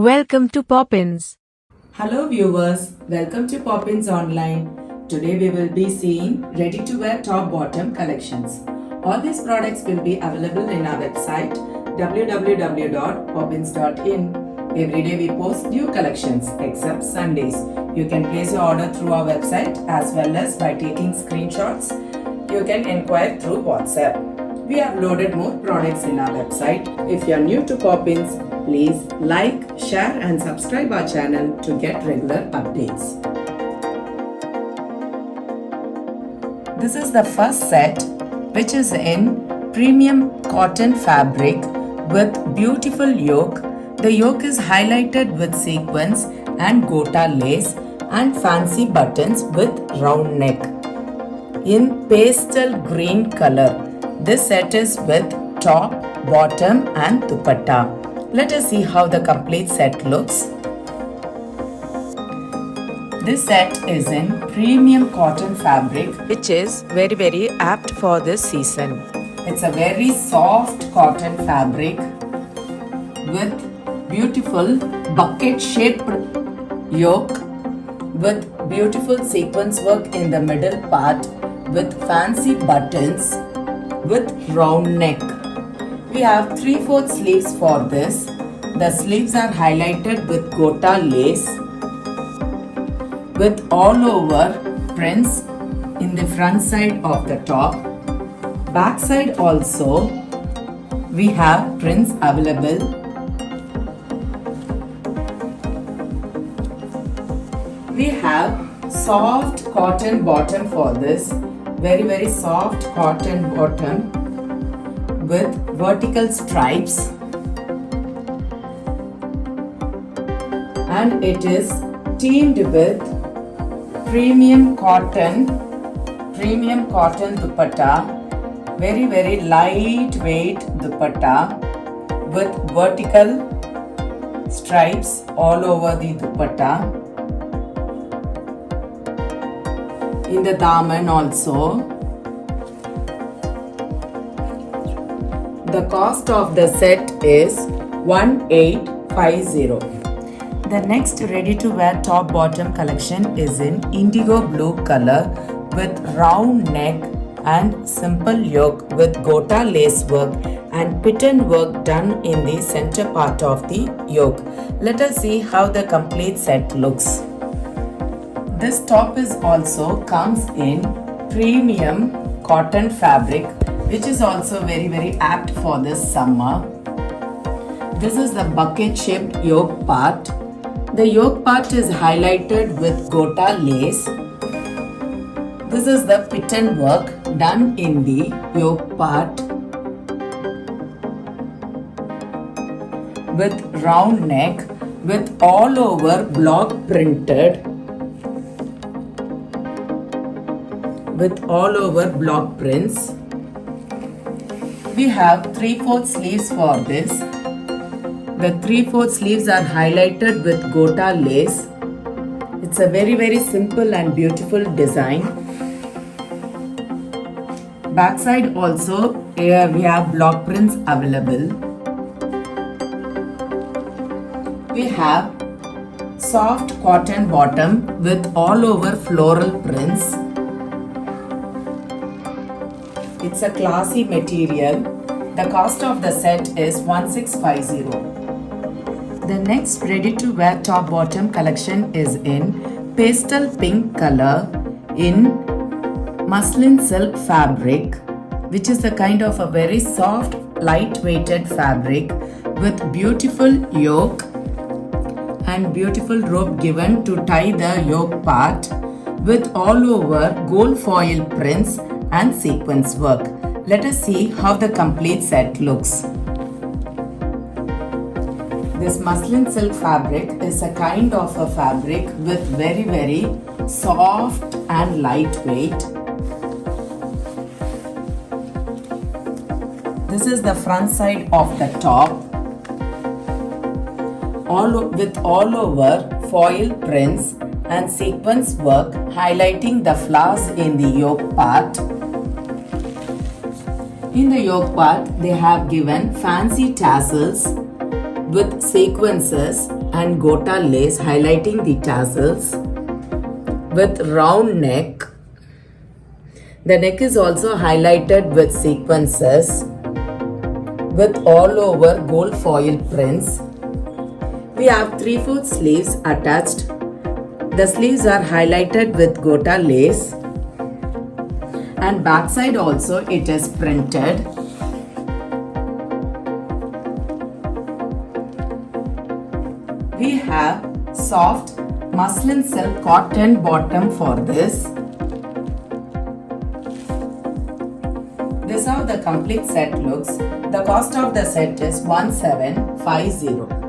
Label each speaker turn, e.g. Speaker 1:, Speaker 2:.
Speaker 1: Welcome to Poppins.
Speaker 2: Hello viewers, welcome to Poppins Online. Today we will be seeing ready-to-wear top-bottom collections. All these products will be available in our website www.poppins.in. Every day we post new collections except Sundays. You can place your order through our website as well as by taking screenshots. You can inquire through WhatsApp. We have loaded more products in our website. If you are new to Poppins, please like, share and subscribe our channel to get regular updates. This is the first set, which is in premium cotton fabric with beautiful yoke. The yoke is highlighted with sequins and gota lace and fancy buttons with round neck. In pastel green color. This set is with top, bottom and dupatta. Let us see how the complete set looks. This set is in premium cotton fabric, which is very apt for this season. It's a very soft cotton fabric with beautiful bucket shaped yoke with beautiful sequence work in the middle part with fancy buttons with round neck. We have 3/4 sleeves for this. The sleeves are highlighted with gota lace with all over prints in the front side of the top. Back side also we have prints available. We have soft cotton bottom for this. Very soft cotton bottom with vertical stripes, and it is teamed with premium cotton dupatta, very lightweight dupatta with vertical stripes all over the dupatta. In the daman also. The cost of the set is 1850. The next ready to wear top bottom collection is in indigo blue color with round neck and simple yoke with gota lace work and piton work done in the center part of the yoke. Let us see how the complete set looks. This top is also comes in premium cotton fabric, which is also very apt for this summer. This is the bucket shaped yoke part. The yoke part is highlighted with gota lace. This is the piton work done in the yoke part with round neck with all over block printed. With all over block prints. We have 3/4 sleeves for this. The 3/4 sleeves are highlighted with gota lace. It's a very simple and beautiful design. Backside also here we have block prints available. We have soft cotton bottom with all over floral prints. It's a classy material. The cost of the set is 1650. The next ready to wear top bottom collection is in pastel pink color in muslin silk fabric, which is a kind of a very soft light weighted fabric with beautiful yoke and beautiful rope given to tie the yoke part with all over gold foil prints and sequence work. Let us see how the complete set looks. This muslin silk fabric is a kind of a fabric with very soft and lightweight. This is the front side of the top. With all over foil prints and sequence work highlighting the flowers in the yoke part. In the yoke part, they have given fancy tassels with sequences and gota lace highlighting the tassels with round neck. The neck is also highlighted with sequences with all over gold foil prints. We have 3/4 sleeves attached. The sleeves are highlighted with gota lace and backside also it is printed. We have soft muslin silk cotton bottom for this. This is how the complete set looks. The cost of the set is 1750.